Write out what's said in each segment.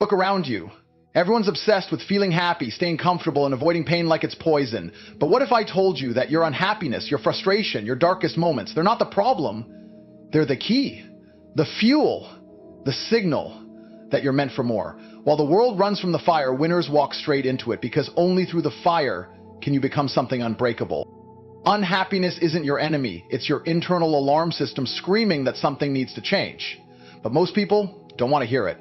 Look around you. Everyone's obsessed with feeling happy, staying comfortable, and avoiding pain like it's poison. But what if I told you that your unhappiness, your frustration, your darkest moments, they're not the problem, they're the key, the fuel, the signal that you're meant for more. While the world runs from the fire, winners walk straight into it, because only through the fire can you become something unbreakable. Unhappiness isn't your enemy. It's your internal alarm system screaming that something needs to change. But most people don't want to hear it.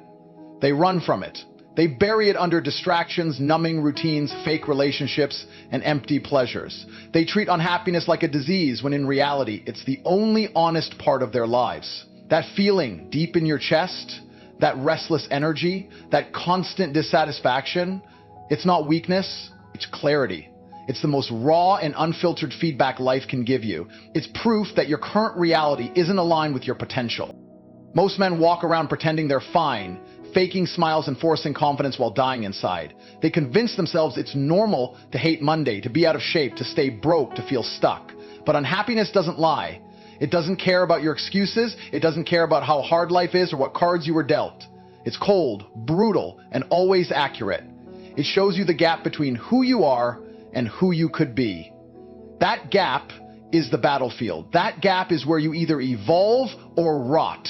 They run from it. They bury it under distractions, numbing routines, fake relationships, and empty pleasures. They treat unhappiness like a disease when in reality, it's the only honest part of their lives. That feeling deep in your chest, that restless energy, that constant dissatisfaction, it's not weakness, it's clarity. It's the most raw and unfiltered feedback life can give you. It's proof that your current reality isn't aligned with your potential. Most men walk around pretending they're fine, faking smiles and forcing confidence while dying inside. They convince themselves it's normal to hate Monday, to be out of shape, to stay broke, to feel stuck. But unhappiness doesn't lie. It doesn't care about your excuses. It doesn't care about how hard life is or what cards you were dealt. It's cold, brutal, and always accurate. It shows you the gap between who you are and who you could be. That gap is the battlefield. That gap is where you either evolve or rot.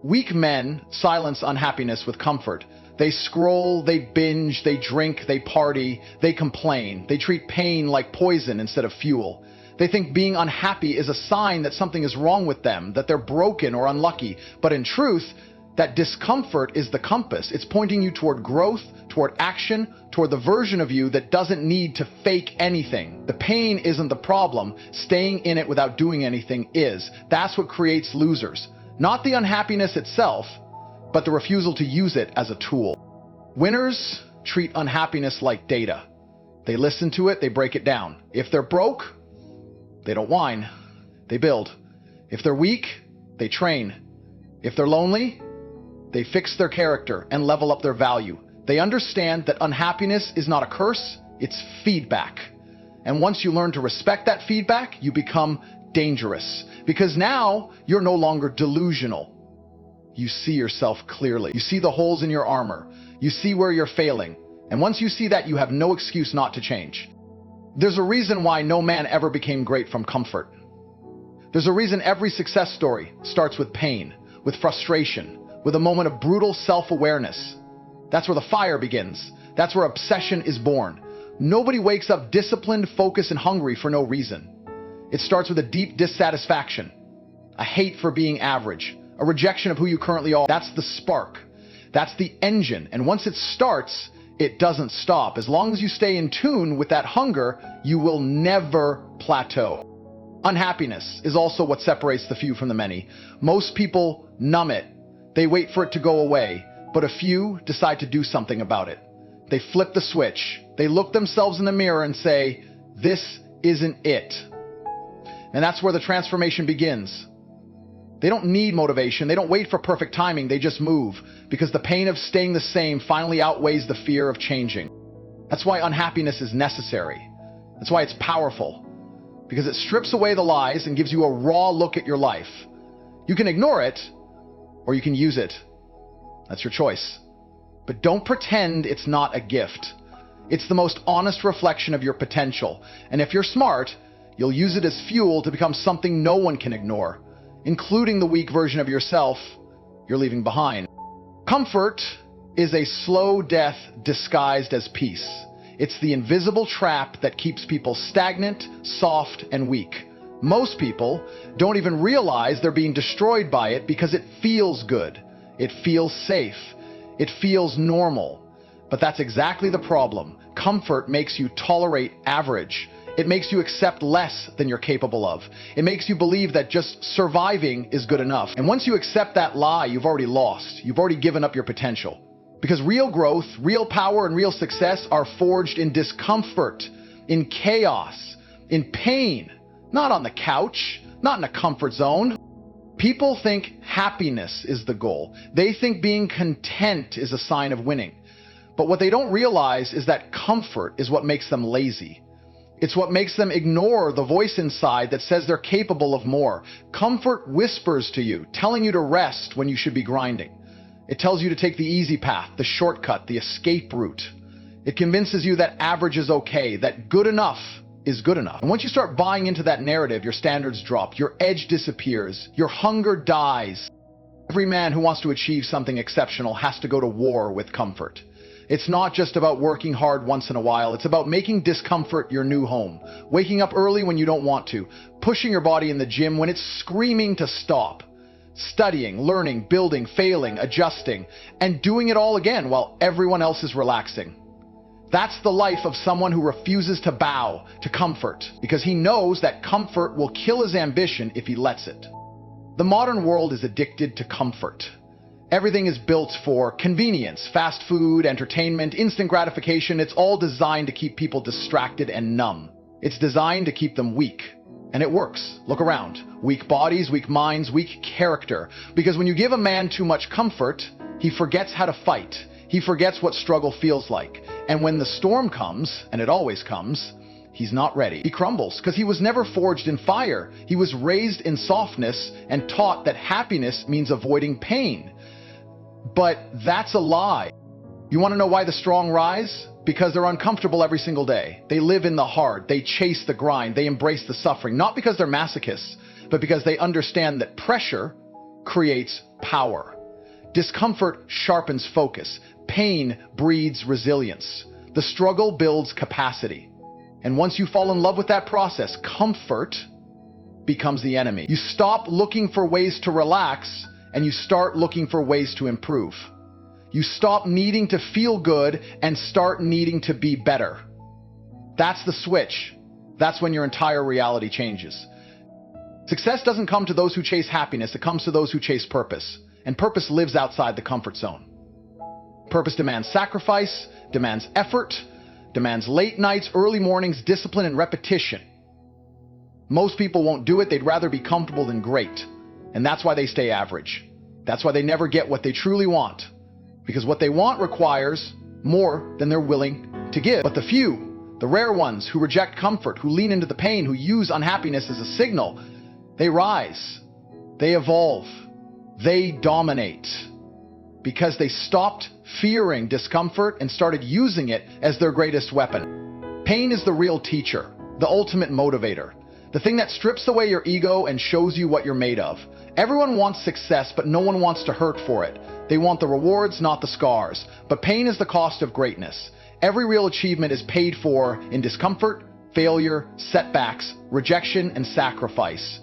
Weak men silence unhappiness with comfort. They scroll, they binge, they drink, they party, they complain. They treat pain like poison instead of fuel. They think being unhappy is a sign that something is wrong with them, that they're broken or unlucky. But in truth, that discomfort is the compass. It's pointing you toward growth, toward action, toward the version of you that doesn't need to fake anything. The pain isn't the problem. Staying in it without doing anything is. That's what creates losers. Not the unhappiness itself, but the refusal to use it as a tool. Winners treat unhappiness like data. They listen to it, they break it down. If they're broke, they don't whine, they build. If they're weak, they train. If they're lonely, they fix their character and level up their value. They understand that unhappiness is not a curse, it's feedback. And once you learn to respect that feedback, you become dangerous. Because now you're no longer delusional. You see yourself clearly. You see the holes in your armor. You see where you're failing. And once you see that, you have no excuse not to change. There's a reason why no man ever became great from comfort. There's a reason every success story starts with pain, with frustration, with a moment of brutal self-awareness. That's where the fire begins. That's where obsession is born. Nobody wakes up disciplined, focused, and hungry for no reason. It starts with a deep dissatisfaction, a hate for being average, a rejection of who you currently are. That's the spark. That's the engine. And once it starts, it doesn't stop. As long as you stay in tune with that hunger, you will never plateau. Unhappiness is also what separates the few from the many. Most people numb it. They wait for it to go away, but a few decide to do something about it. They flip the switch. They look themselves in the mirror and say, "This isn't it." And that's where the transformation begins. They don't need motivation. They don't wait for perfect timing. They just move, because the pain of staying the same finally outweighs the fear of changing. That's why unhappiness is necessary. That's why it's powerful, because it strips away the lies and gives you a raw look at your life. You can ignore it, or you can use it. That's your choice. But don't pretend it's not a gift. It's the most honest reflection of your potential. And if you're smart, you'll use it as fuel to become something no one can ignore, including the weak version of yourself you're leaving behind. Comfort is a slow death disguised as peace. It's the invisible trap that keeps people stagnant, soft, and weak. Most people don't even realize they're being destroyed by it because it feels good. It feels safe. It feels normal. But that's exactly the problem. Comfort makes you tolerate average. It makes you accept less than you're capable of. It makes you believe that just surviving is good enough. And once you accept that lie, you've already lost. You've already given up your potential. Because real growth, real power, and real success are forged in discomfort, in chaos, in pain, not on the couch, not in a comfort zone. People think happiness is the goal. They think being content is a sign of winning. But what they don't realize is that comfort is what makes them lazy. It's what makes them ignore the voice inside that says they're capable of more. Comfort whispers to you, telling you to rest when you should be grinding. It tells you to take the easy path, the shortcut, the escape route. It convinces you that average is okay, that good enough is good enough. And once you start buying into that narrative, your standards drop, your edge disappears, your hunger dies. Every man who wants to achieve something exceptional has to go to war with comfort. It's not just about working hard once in a while. It's about making discomfort your new home. Waking up early when you don't want to. Pushing your body in the gym when it's screaming to stop. Studying, learning, building, failing, adjusting, and doing it all again while everyone else is relaxing. That's the life of someone who refuses to bow to comfort, because he knows that comfort will kill his ambition if he lets it. The modern world is addicted to comfort. Everything is built for convenience, fast food, entertainment, instant gratification. It's all designed to keep people distracted and numb. It's designed to keep them weak. And it works. Look around. Weak bodies, weak minds, weak character. Because when you give a man too much comfort, he forgets how to fight. He forgets what struggle feels like. And when the storm comes, and it always comes, he's not ready. He crumbles because he was never forged in fire. He was raised in softness and taught that happiness means avoiding pain. But that's a lie. You want to know why the strong rise? Because they're uncomfortable every single day. They live in the hard. They chase the grind. They embrace the suffering. Not because they're masochists, but because they understand that pressure creates power. Discomfort sharpens focus. Pain breeds resilience. The struggle builds capacity. And once you fall in love with that process, comfort becomes the enemy. You stop looking for ways to relax and you start looking for ways to improve. You stop needing to feel good and start needing to be better. That's the switch. That's when your entire reality changes. Success doesn't come to those who chase happiness. It comes to those who chase purpose. And purpose lives outside the comfort zone. Purpose demands sacrifice, demands effort, demands late nights, early mornings, discipline, and repetition. Most people won't do it. They'd rather be comfortable than great. And that's why they stay average. That's why they never get what they truly want. Because what they want requires more than they're willing to give. But the few, the rare ones who reject comfort, who lean into the pain, who use unhappiness as a signal, they rise, they evolve, they dominate. Because they stopped fearing discomfort and started using it as their greatest weapon. Pain is the real teacher, the ultimate motivator, the thing that strips away your ego and shows you what you're made of. Everyone wants success, but no one wants to hurt for it. They want the rewards, not the scars. But pain is the cost of greatness. Every real achievement is paid for in discomfort, failure, setbacks, rejection, and sacrifice.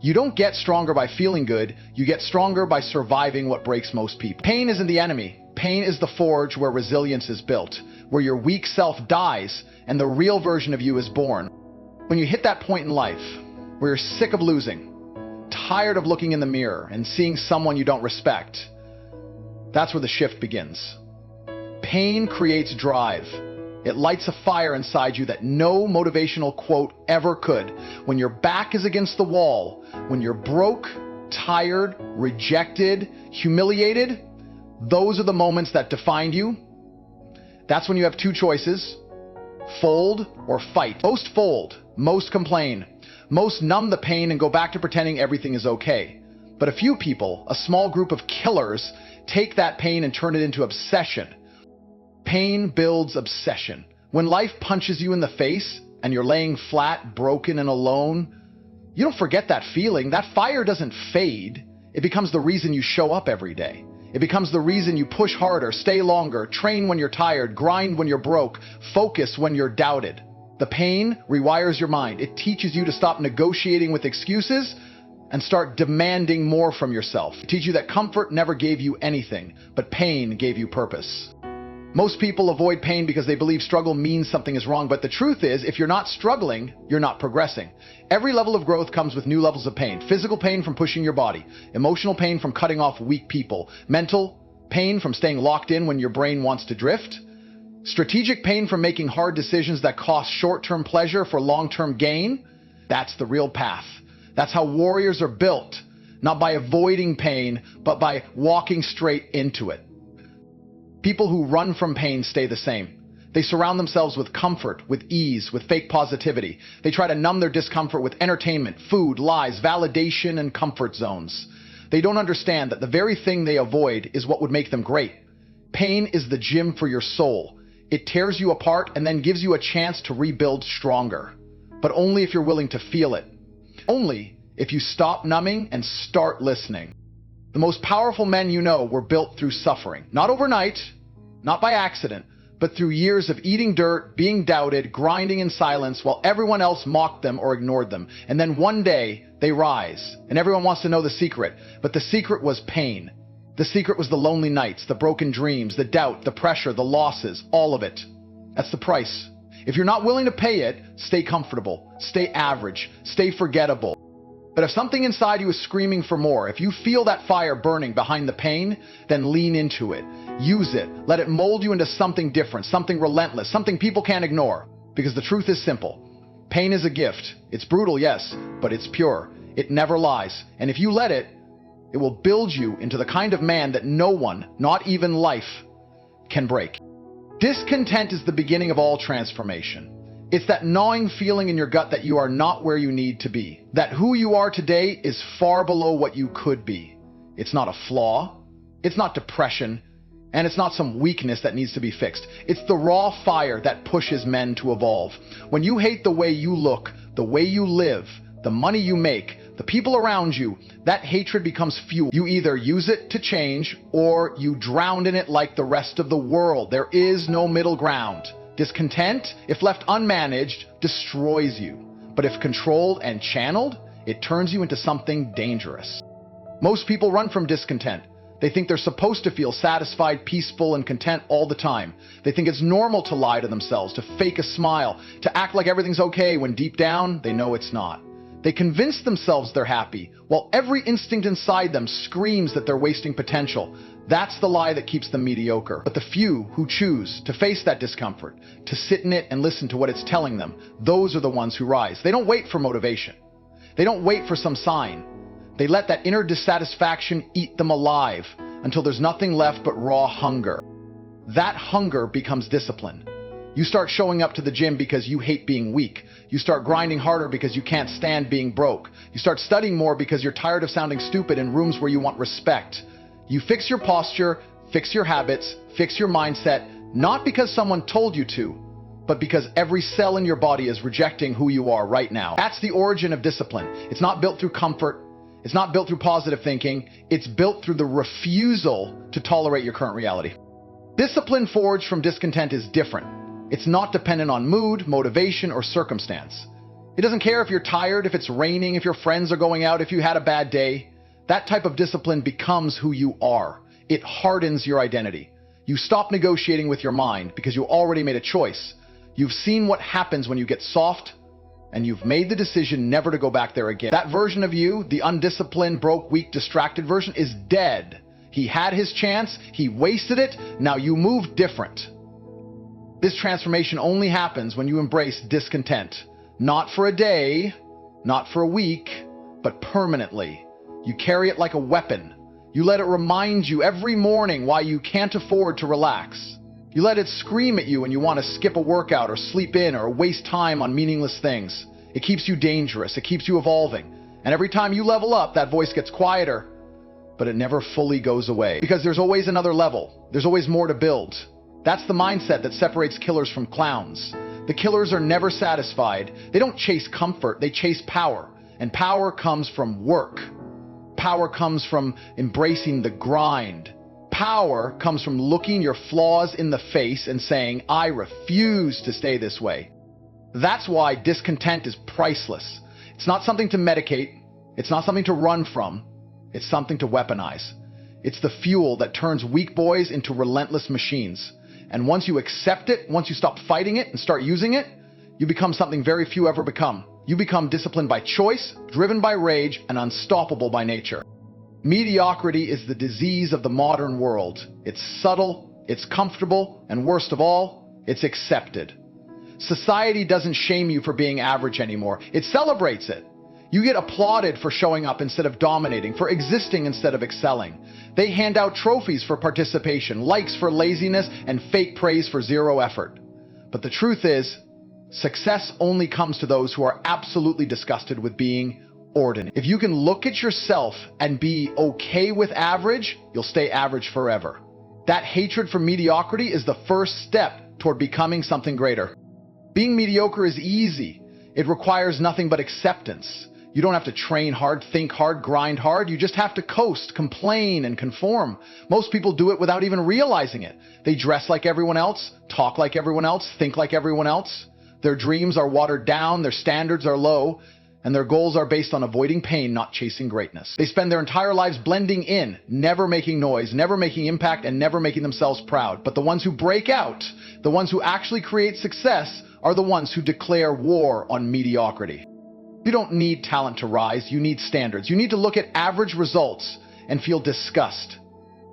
You don't get stronger by feeling good. You get stronger by surviving what breaks most people. Pain isn't the enemy. Pain is the forge where resilience is built, where your weak self dies and the real version of you is born. When you hit that point in life where you're sick of losing, tired of looking in the mirror and seeing someone you don't respect, that's where the shift begins. Pain creates drive. It lights a fire inside you that no motivational quote ever could. When your back is against the wall, when you're broke, tired, rejected, humiliated, those are the moments that define you. That's when you have two choices: fold or fight. Most fold, most complain, most numb the pain and go back to pretending everything is okay. But a few people, a small group of killers, take that pain and turn it into obsession. Pain builds obsession. When life punches you in the face and you're laying flat, broken, and alone, you don't forget that feeling. That fire doesn't fade. It becomes the reason you show up every day. It becomes the reason you push harder, stay longer, train when you're tired, grind when you're broke, focus when you're doubted. The pain rewires your mind. It teaches you to stop negotiating with excuses and start demanding more from yourself. It teaches you that comfort never gave you anything, but pain gave you purpose. Most people avoid pain because they believe struggle means something is wrong, but the truth is, if you're not struggling, you're not progressing. Every level of growth comes with new levels of pain. Physical pain from pushing your body, emotional pain from cutting off weak people, mental pain from staying locked in when your brain wants to drift, strategic pain from making hard decisions that cost short-term pleasure for long-term gain. That's the real path. That's how warriors are built, not by avoiding pain, but by walking straight into it. People who run from pain stay the same. They surround themselves with comfort, with ease, with fake positivity. They try to numb their discomfort with entertainment, food, lies, validation, and comfort zones. They don't understand that the very thing they avoid is what would make them great. Pain is the gym for your soul. It tears you apart and then gives you a chance to rebuild stronger. But only if you're willing to feel it. Only if you stop numbing and start listening. The most powerful men you know were built through suffering. Not overnight, not by accident, but through years of eating dirt, being doubted, grinding in silence while everyone else mocked them or ignored them. And then one day, they rise, and everyone wants to know the secret. But the secret was pain. The secret was the lonely nights, the broken dreams, the doubt, the pressure, the losses, all of it. That's the price. If you're not willing to pay it, stay comfortable, stay average, stay forgettable. But if something inside you is screaming for more, if you feel that fire burning behind the pain, then lean into it. Use it. Let it mold you into something different, something relentless, something people can't ignore. Because the truth is simple. Pain is a gift. It's brutal, yes, but it's pure. It never lies. And if you let it, it will build you into the kind of man that no one, not even life, can break. Discontent is the beginning of all transformation. It's that gnawing feeling in your gut that you are not where you need to be. That who you are today is far below what you could be. It's not a flaw. It's not depression. And it's not some weakness that needs to be fixed. It's the raw fire that pushes men to evolve. When you hate the way you look, the way you live, the money you make, the people around you, that hatred becomes fuel. You either use it to change or you drown in it like the rest of the world. There is no middle ground. Discontent, if left unmanaged, destroys you. But if controlled and channeled, it turns you into something dangerous. Most people run from discontent. They think they're supposed to feel satisfied, peaceful, and content all the time. They think it's normal to lie to themselves, to fake a smile, to act like everything's okay when deep down they know it's not. They convince themselves they're happy, while every instinct inside them screams that they're wasting potential. That's the lie that keeps them mediocre. But the few who choose to face that discomfort, to sit in it and listen to what it's telling them, those are the ones who rise. They don't wait for motivation. They don't wait for some sign. They let that inner dissatisfaction eat them alive until there's nothing left but raw hunger. That hunger becomes discipline. You start showing up to the gym because you hate being weak. You start grinding harder because you can't stand being broke. You start studying more because you're tired of sounding stupid in rooms where you want respect. You fix your posture, fix your habits, fix your mindset, not because someone told you to, but because every cell in your body is rejecting who you are right now. That's the origin of discipline. It's not built through comfort. It's not built through positive thinking. It's built through the refusal to tolerate your current reality. Discipline forged from discontent is different. It's not dependent on mood, motivation, or circumstance. It doesn't care if you're tired, if it's raining, if your friends are going out, if you had a bad day. That type of discipline becomes who you are. It hardens your identity. You stop negotiating with your mind because you already made a choice. You've seen what happens when you get soft, and you've made the decision never to go back there again. That version of you, the undisciplined, broke, weak, distracted version, is dead. He had his chance, he wasted it, now you move different. This transformation only happens when you embrace discontent. Not for a day, not for a week, but permanently. You carry it like a weapon. You let it remind you every morning why you can't afford to relax. You let it scream at you when you want to skip a workout or sleep in or waste time on meaningless things. It keeps you dangerous. It keeps you evolving. And every time you level up, that voice gets quieter, but it never fully goes away. Because there's always another level. There's always more to build. That's the mindset that separates killers from clowns. The killers are never satisfied. They don't chase comfort, they chase power. And power comes from work. Power comes from embracing the grind. Power comes from looking your flaws in the face and saying, I refuse to stay this way. That's why discontent is priceless. It's not something to medicate. It's not something to run from. It's something to weaponize. It's the fuel that turns weak boys into relentless machines. And once you accept it, once you stop fighting it and start using it, you become something very few ever become. You become disciplined by choice, driven by rage, and unstoppable by nature. Mediocrity is the disease of the modern world. It's subtle, it's comfortable, and worst of all, it's accepted. Society doesn't shame you for being average anymore. It celebrates it. You get applauded for showing up instead of dominating, for existing instead of excelling. They hand out trophies for participation, likes for laziness, and fake praise for zero effort. But the truth is, success only comes to those who are absolutely disgusted with being ordinary. If you can look at yourself and be okay with average, you'll stay average forever. That hatred for mediocrity is the first step toward becoming something greater. Being mediocre is easy. It requires nothing but acceptance. You don't have to train hard, think hard, grind hard. You just have to coast, complain, and conform. Most people do it without even realizing it. They dress like everyone else, talk like everyone else, think like everyone else. Their dreams are watered down, their standards are low, and their goals are based on avoiding pain, not chasing greatness. They spend their entire lives blending in, never making noise, never making impact, and never making themselves proud. But the ones who break out, the ones who actually create success, are the ones who declare war on mediocrity. You don't need talent to rise, you need standards. You need to look at average results and feel disgust.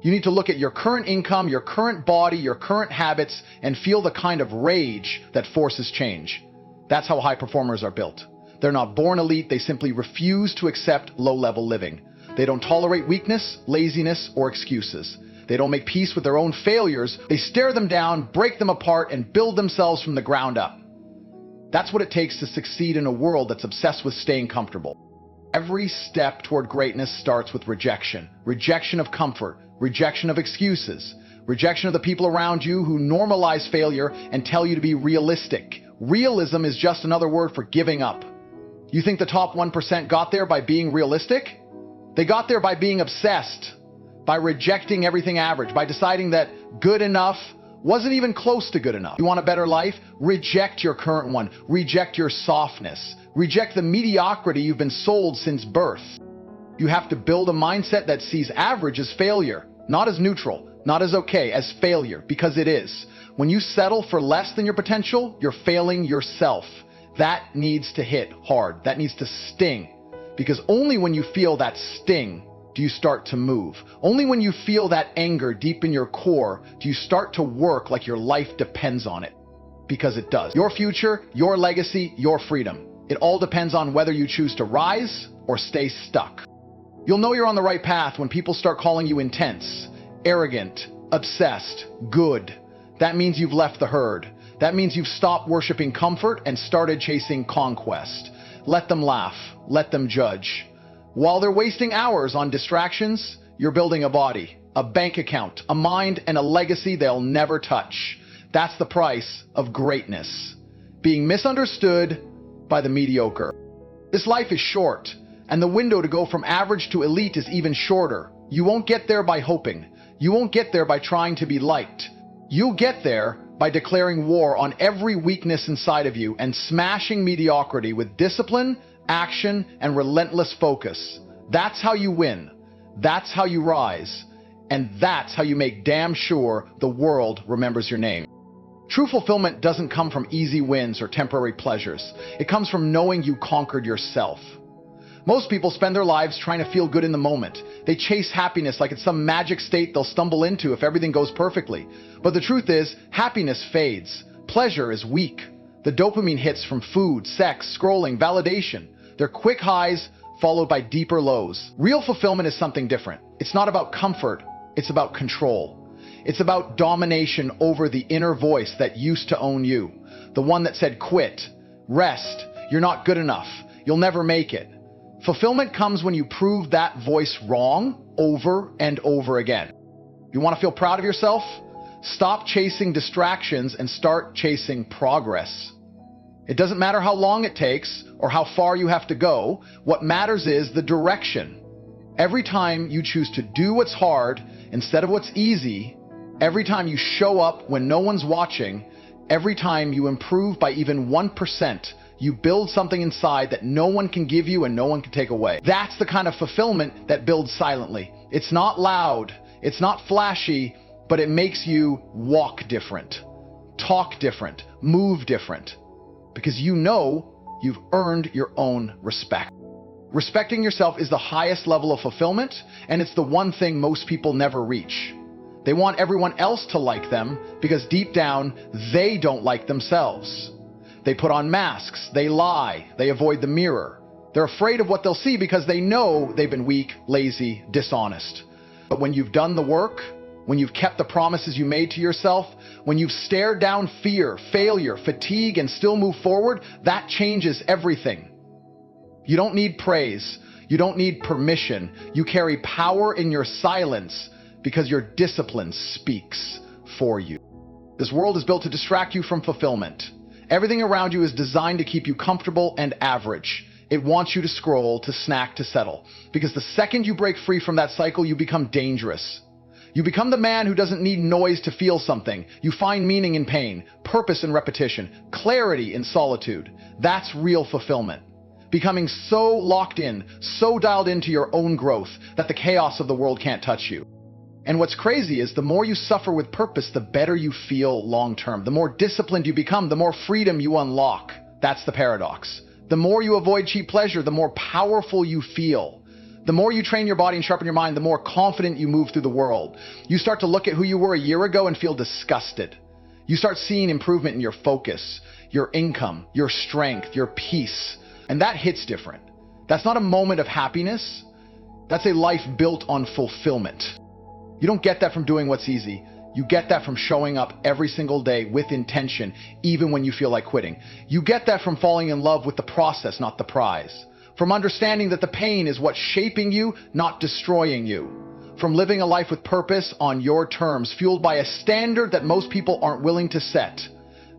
You need to look at your current income, your current body, your current habits, and feel the kind of rage that forces change. That's how high performers are built. They're not born elite, they simply refuse to accept low-level living. They don't tolerate weakness, laziness, or excuses. They don't make peace with their own failures. They stare them down, break them apart, and build themselves from the ground up. That's what it takes to succeed in a world that's obsessed with staying comfortable. Every step toward greatness starts with rejection. Rejection of comfort, rejection of excuses, rejection of the people around you who normalize failure and tell you to be realistic. Realism is just another word for giving up. You think the top 1% got there by being realistic? They got there by being obsessed, by rejecting everything average, by deciding that good enough wasn't even close to good enough. You want a better life? Reject your current one. Reject your softness. Reject the mediocrity you've been sold since birth. You have to build a mindset that sees average as failure, not as neutral, not as okay, as failure, because it is. When you settle for less than your potential, you're failing yourself. That needs to hit hard. That needs to sting. Because only when you feel that sting do you start to move. Only when you feel that anger deep in your core do you start to work like your life depends on it. Because it does. Your future, your legacy, your freedom. It all depends on whether you choose to rise or stay stuck. You'll know you're on the right path when people start calling you intense, arrogant, obsessed, good. That means you've left the herd. That means you've stopped worshiping comfort and started chasing conquest. Let them laugh. Let them judge. While they're wasting hours on distractions, you're building a body, a bank account, a mind, and a legacy they'll never touch. That's the price of greatness. Being misunderstood by the mediocre. This life is short, and the window to go from average to elite is even shorter. You won't get there by hoping. You won't get there by trying to be liked. You'll get there by declaring war on every weakness inside of you and smashing mediocrity with discipline, action, and relentless focus. That's how you win. That's how you rise. And that's how you make damn sure the world remembers your name. True fulfillment doesn't come from easy wins or temporary pleasures. It comes from knowing you conquered yourself. Most people spend their lives trying to feel good in the moment. They chase happiness like it's some magic state they'll stumble into if everything goes perfectly. But the truth is, happiness fades. Pleasure is weak. The dopamine hits from food, sex, scrolling, validation. They're quick highs followed by deeper lows. Real fulfillment is something different. It's not about comfort. It's about control. It's about domination over the inner voice that used to own you. The one that said quit, rest, you're not good enough, you'll never make it. Fulfillment comes when you prove that voice wrong over and over again. You want to feel proud of yourself? Stop chasing distractions and start chasing progress. It doesn't matter how long it takes or how far you have to go. What matters is the direction. Every time you choose to do what's hard instead of what's easy, every time you show up when no one's watching, every time you improve by even 1%, you build something inside that no one can give you and no one can take away. That's the kind of fulfillment that builds silently. It's not loud, it's not flashy, but it makes you walk different, talk different, move different, because you know you've earned your own respect. Respecting yourself is the highest level of fulfillment, and it's the one thing most people never reach. They want everyone else to like them because deep down, they don't like themselves. They put on masks, they lie, they avoid the mirror. They're afraid of what they'll see because they know they've been weak, lazy, dishonest. But when you've done the work, when you've kept the promises you made to yourself, when you've stared down fear, failure, fatigue, and still move forward, that changes everything. You don't need praise. You don't need permission. You carry power in your silence because your discipline speaks for you. This world is built to distract you from fulfillment. Everything around you is designed to keep you comfortable and average. It wants you to scroll, to snack, to settle. Because the second you break free from that cycle, you become dangerous. You become the man who doesn't need noise to feel something. You find meaning in pain, purpose in repetition, clarity in solitude. That's real fulfillment. Becoming so locked in, so dialed into your own growth that the chaos of the world can't touch you. And what's crazy is the more you suffer with purpose, the better you feel long term. The more disciplined you become, the more freedom you unlock. That's the paradox. The more you avoid cheap pleasure, the more powerful you feel. The more you train your body and sharpen your mind, the more confident you move through the world. You start to look at who you were a year ago and feel disgusted. You start seeing improvement in your focus, your income, your strength, your peace. And that hits different. That's not a moment of happiness. That's a life built on fulfillment. You don't get that from doing what's easy. You get that from showing up every single day with intention, even when you feel like quitting. You get that from falling in love with the process, not the prize. From understanding that the pain is what's shaping you, not destroying you. From living a life with purpose on your terms, fueled by a standard that most people aren't willing to set.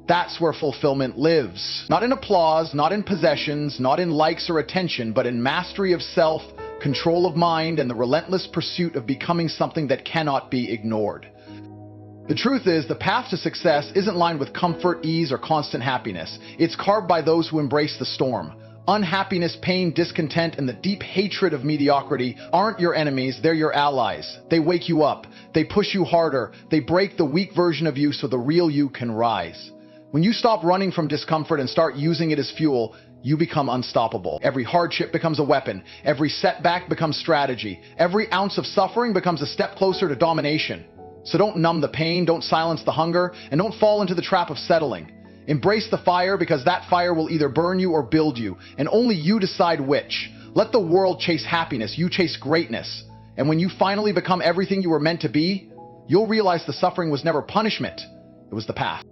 That's where fulfillment lives. Not in applause, not in possessions, not in likes or attention, but in mastery of self, control of mind, and the relentless pursuit of becoming something that cannot be ignored. The truth is, the path to success isn't lined with comfort, ease, or constant happiness. It's carved by those who embrace the storm. Unhappiness, pain, discontent, and the deep hatred of mediocrity aren't your enemies, they're your allies. They wake you up, they push you harder, they break the weak version of you so the real you can rise. When you stop running from discomfort and start using it as fuel, you become unstoppable. Every hardship becomes a weapon. Every setback becomes strategy. Every ounce of suffering becomes a step closer to domination. So don't numb the pain, don't silence the hunger, and don't fall into the trap of settling. Embrace the fire because that fire will either burn you or build you, and only you decide which. Let the world chase happiness, you chase greatness. And when you finally become everything you were meant to be, you'll realize the suffering was never punishment, it was the path.